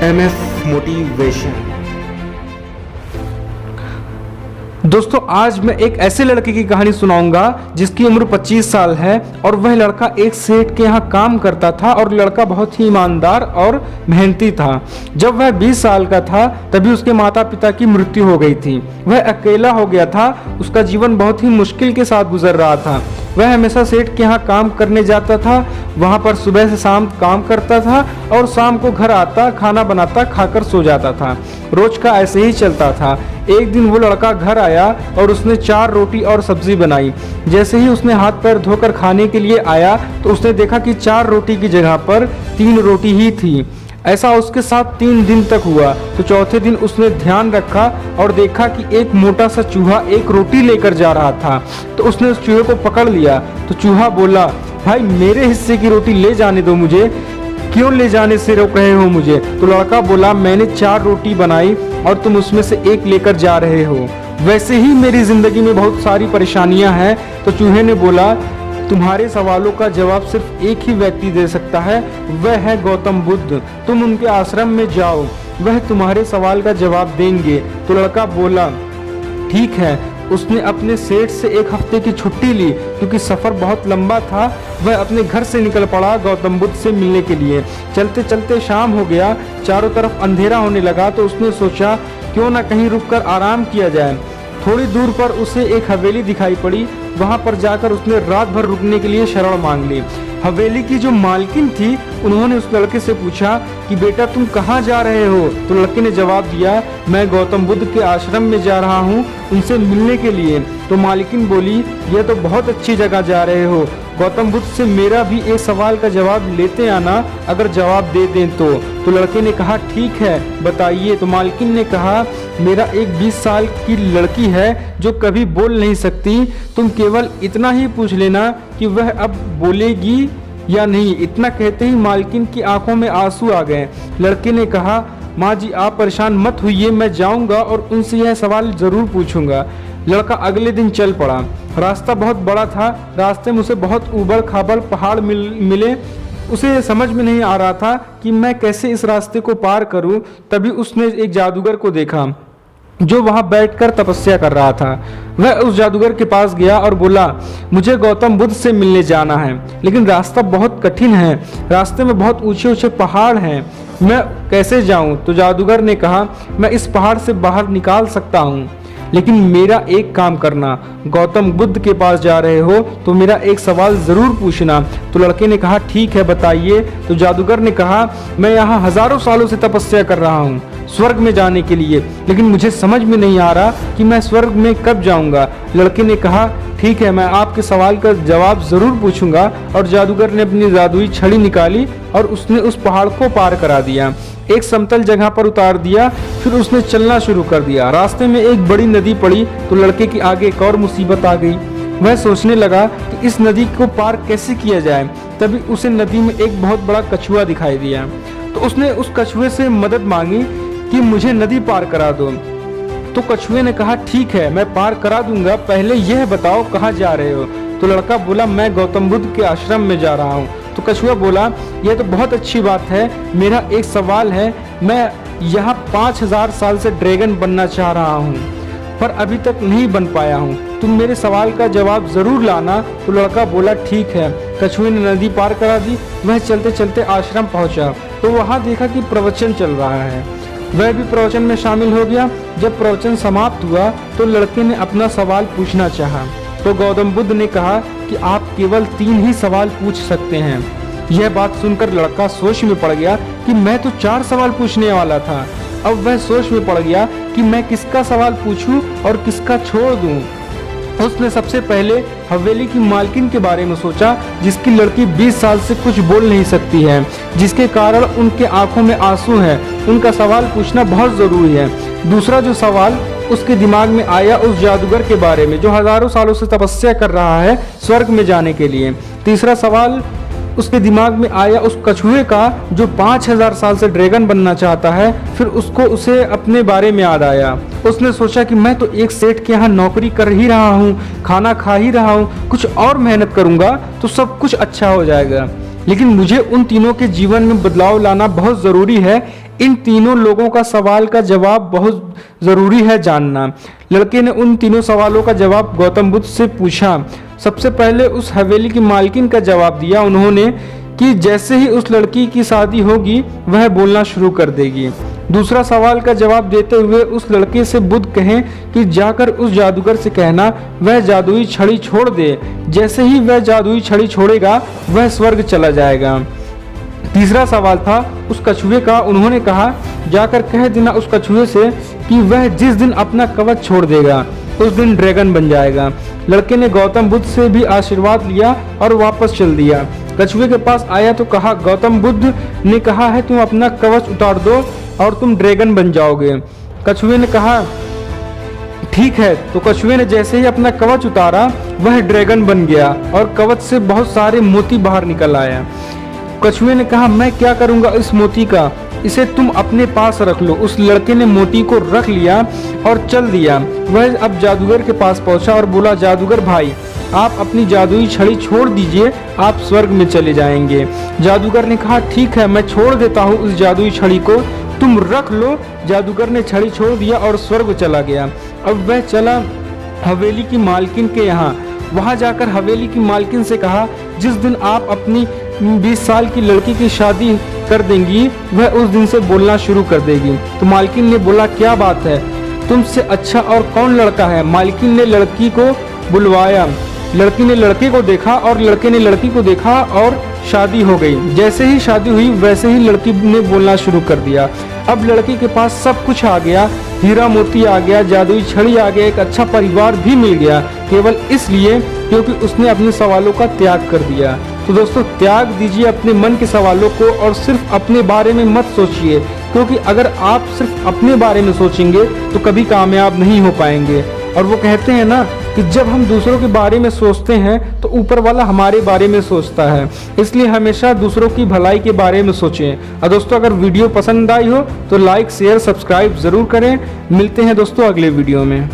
MF motivation. दोस्तों, आज मैं एक ऐसे लड़के की कहानी सुनाऊंगा जिसकी उम्र 25 साल है और वह लड़का एक सेठ के यहाँ काम करता था और लड़का बहुत ही ईमानदार और मेहनती था। जब वह 20 साल का था तभी उसके माता पिता की मृत्यु हो गई थी। वह अकेला हो गया था। उसका जीवन बहुत ही मुश्किल के साथ गुजर रहा था। वह हमेशा सेठ के यहाँ काम करने जाता था। वहाँ पर सुबह से शाम काम करता था और शाम को घर आता, खाना बनाता, खाकर सो जाता था। रोज का ऐसे ही चलता था। एक दिन वो लड़का घर आया और उसने 4 रोटी और सब्जी बनाई। जैसे ही उसने हाथ पैर धोकर खाने के लिए आया तो उसने देखा कि 4 रोटी की जगह पर 3 रोटी ही थी। ऐसा उसके साथ 3 दिन तक हुआ। तो चौथे दिन उसने ध्यान रखा और देखा कि एक मोटा सा चूहा एक रोटी लेकर जा रहा था। तो उसने उस चूहे को पकड़ लिया। तो चूहा बोला, भाई मेरे हिस्से की रोटी ले जाने दो मुझे, क्यों ले जाने से रोक रहे हो मुझे? तो लड़का बोला, मैंने 4 रोटी बनाई और तुम उसमें से एक लेकर जा रहे हो। वैसे ही मेरी जिंदगी में बहुत सारी परेशानियां हैं। तो चूहे ने बोला, तुम्हारे सवालों का जवाब सिर्फ एक ही व्यक्ति दे सकता है, वह है गौतम बुद्ध। तुम उनके आश्रम में जाओ, वह तुम्हारे सवाल का जवाब देंगे। तो लड़का बोला, ठीक है। उसने अपने सेठ से 1 हफ्ते की छुट्टी ली क्योंकि सफ़र बहुत लंबा था। वह अपने घर से निकल पड़ा गौतम बुद्ध से मिलने के लिए। चलते चलते शाम हो गया, चारों तरफ अंधेरा होने लगा। तो उसने सोचा क्यों ना कहीं रुककर आराम किया जाए। थोड़ी दूर पर उसे एक हवेली दिखाई पड़ी। वहां पर जाकर उसने रात भर रुकने के लिए शरण मांग ली। हवेली की जो मालकिन थी उन्होंने उस लड़के से पूछा कि बेटा तुम कहाँ जा रहे हो? तो लड़के ने जवाब दिया, मैं गौतम बुद्ध के आश्रम में जा रहा हूँ उनसे मिलने के लिए। तो मालकिन बोली, यह तो बहुत अच्छी जगह जा रहे हो। गौतम बुद्ध से मेरा भी एक सवाल का जवाब लेते आना, अगर जवाब दे दें तो। तो लड़के ने कहा, ठीक है बताइए। तो मालकिन ने कहा, मेरा एक 20 साल की लड़की है जो कभी बोल नहीं सकती। तुम केवल इतना ही पूछ लेना कि वह अब बोलेगी या नहीं। इतना कहते ही मालकिन की आंखों में आंसू आ गए। लड़के ने कहा, माँ जी आप परेशान मत होइए, मैं जाऊंगा और उनसे यह सवाल जरूर पूछूंगा। लड़का अगले दिन चल पड़ा। रास्ता बहुत बड़ा था। रास्ते में उसे बहुत उबड़ खाबड़ पहाड़ मिले। उसे समझ में नहीं आ रहा था कि मैं कैसे इस रास्ते को पार करूं। तभी उसने एक जादूगर को देखा जो वहां बैठकर तपस्या कर रहा था। वह उस जादूगर के पास गया और बोला, मुझे गौतम बुद्ध से मिलने जाना है, लेकिन रास्ता बहुत कठिन है। रास्ते में बहुत ऊंचे ऊंचे पहाड़ हैं, मैं कैसे जाऊं? तो जादूगर ने कहा, मैं इस पहाड़ से बाहर निकाल सकता हूं, लेकिन मेरा एक काम करना। गौतम बुद्ध के पास जा रहे हो तो मेरा एक सवाल ज़रूर पूछना। तो लड़के ने कहा, ठीक है बताइए। तो जादूगर ने कहा, मैं यहाँ हज़ारों सालों से तपस्या कर रहा हूँ स्वर्ग में जाने के लिए, लेकिन मुझे समझ में नहीं आ रहा कि मैं स्वर्ग में कब जाऊँगा। लड़के ने कहा, ठीक है मैं आपके सवाल का जवाब ज़रूर पूछूंगा। और जादूगर ने अपनी जादुई छड़ी निकाली और उसने उस पहाड़ को पार करा दिया, एक समतल जगह पर उतार दिया। फिर उसने चलना शुरू कर दिया। रास्ते में एक बड़ी नदी पड़ी तो लड़के के आगे एक और मुसीबत आ गई। वह सोचने लगा कि इस नदी को पार कैसे किया जाए। तभी उसे नदी में एक बहुत बड़ा कछुआ दिखाई दिया। तो उसने उस कछुए से मदद मांगी कि मुझे नदी पार करा दो। तो कछुए ने कहा, ठीक है मैं पार करा दूंगा, पहले यह बताओ कहाँ जा रहे हो? तो लड़का बोला, मैं गौतम बुद्ध के आश्रम में जा रहा हूँ। तो कछुआ बोला, यह तो बहुत अच्छी बात है, मेरा एक सवाल है, मैं यहाँ 5000 साल से ड्रैगन बनना चाह रहा हूँ पर अभी तक नहीं बन पाया हूँ, तुम मेरे सवाल का जवाब जरूर लाना। तो लड़का बोला, ठीक है। कछुए ने नदी पार करा दी। वह चलते चलते आश्रम पहुँचा तो वहाँ देखा कि प्रवचन चल रहा है। वह भी प्रवचन में शामिल हो गया। जब प्रवचन समाप्त हुआ तो लड़के ने अपना सवाल पूछना चाहा। तो गौतम बुद्ध ने कहा कि आप केवल 3 ही सवाल पूछ सकते हैं। यह बात सुनकर लड़का सोच में पड़ गया कि मैं तो 4 सवाल पूछने वाला था। अब वह सोच में पड़ गया कि मैं किसका सवाल पूछूं और किसका छोड़ दूं। उसने सबसे पहले हवेली की मालकिन के बारे में सोचा, जिसकी लड़की 20 साल से कुछ बोल नहीं सकती है, जिसके कारण उनके आंखों में आंसू हैं। उनका सवाल पूछना बहुत ज़रूरी है। दूसरा जो सवाल उसके दिमाग में आया उस जादूगर के बारे में जो हज़ारों सालों से तपस्या कर रहा है स्वर्ग में जाने के लिए। तीसरा सवाल उसके दिमाग में आया उस कछुए का जो 5000 साल से ड्रैगन बनना चाहता है। फिर उसे अपने बारे में याद आया। उसने सोचा कि मैं तो एक सेठ के यहाँ नौकरी कर ही रहा हूँ, खाना खा ही रहा हूँ, कुछ और मेहनत करूँगा तो सब कुछ अच्छा हो जाएगा। लेकिन मुझे उन तीनों के जीवन में बदलाव लाना बहुत ज़रूरी है, इन तीनों लोगों का सवाल का जवाब बहुत ज़रूरी है जानना। लड़के ने उन तीनों सवालों का जवाब गौतम बुद्ध से पूछा। सबसे पहले उस हवेली की मालकिन का जवाब दिया उन्होंने कि जैसे ही उस लड़की की शादी होगी वह बोलना शुरू कर देगी। दूसरा सवाल का जवाब देते हुए उस लड़के से बुद्ध कहें कि जाकर उस जादूगर से कहना वह जादुई छड़ी छोड़ दे। जैसे ही वह जादुई छड़ी छोड़ेगा वह स्वर्ग चला जाएगा। तीसरा सवाल था उस कछुए का। उन्होंने कहा जाकर कह देना उस कछुए से कि वह जिस दिन अपना कवच छोड़ देगा उस दिन ड्रैगन बन जाएगा। लड़के ने गौतम बुद्ध से भी आशीर्वाद लिया और वापस चल दिया। कछुए के पास आया तो कहा गौतम बुद्ध ने कहा है तुम अपना कवच उतार दो और तुम ड्रैगन बन जाओगे। कछुए ने कहा ठीक है। तो कछुए ने जैसे ही अपना कवच उतारा वह ड्रैगन बन गया और कवच से बहुत सारे मोती बाहर निकल आया। कछुए ने कहा मैं क्या करूंगा इस मोती का, इसे तुम अपने पास रख लो। उस लड़के ने मोती को रख लिया और चल दिया। वह अब जादूगर के पास पहुंचा और बोला जादूगर भाई आप अपनी जादुई छड़ी छोड़ दीजिए, आप स्वर्ग में चले जाएंगे। जादूगर ने कहा ठीक है मैं छोड़ देता हूँ उस जादुई छड़ी को, तुम रख लो। जादूगर ने छड़ी छोड़ दिया और स्वर्ग चला गया। अब वह चला हवेली की मालकिन के यहाँ। वहां जाकर हवेली की मालकिन से कहा जिस दिन आप अपनी 20 साल की लड़की की शादी कर देंगी वह उस दिन से बोलना शुरू कर देगी। तो मालकिन ने बोला क्या बात है, तुमसे अच्छा और कौन लड़का है। मालकिन ने लड़की को बुलवाया। लड़की ने लड़के को देखा और लड़के ने लड़की को देखा और शादी हो गई। जैसे ही शादी हुई वैसे ही लड़की ने बोलना शुरू कर दिया। अब लड़की के पास सब कुछ आ गया, हीरा मोती आ गया, जादुई छड़ी आ गया, एक अच्छा परिवार भी मिल गया, केवल इसलिए क्योंकि उसने अपने सवालों का त्याग कर दिया। तो दोस्तों त्याग दीजिए अपने मन के सवालों को और सिर्फ अपने बारे में मत सोचिए, क्योंकि अगर आप सिर्फ अपने बारे में सोचेंगे तो कभी कामयाब नहीं हो पाएंगे। और वो कहते हैं ना कि जब हम दूसरों के बारे में सोचते हैं तो ऊपर वाला हमारे बारे में सोचता है, इसलिए हमेशा दूसरों की भलाई के बारे में सोचें। और दोस्तों अगर वीडियो पसंद आई हो तो लाइक शेयर सब्सक्राइब ज़रूर करें। मिलते हैं दोस्तों अगले वीडियो में।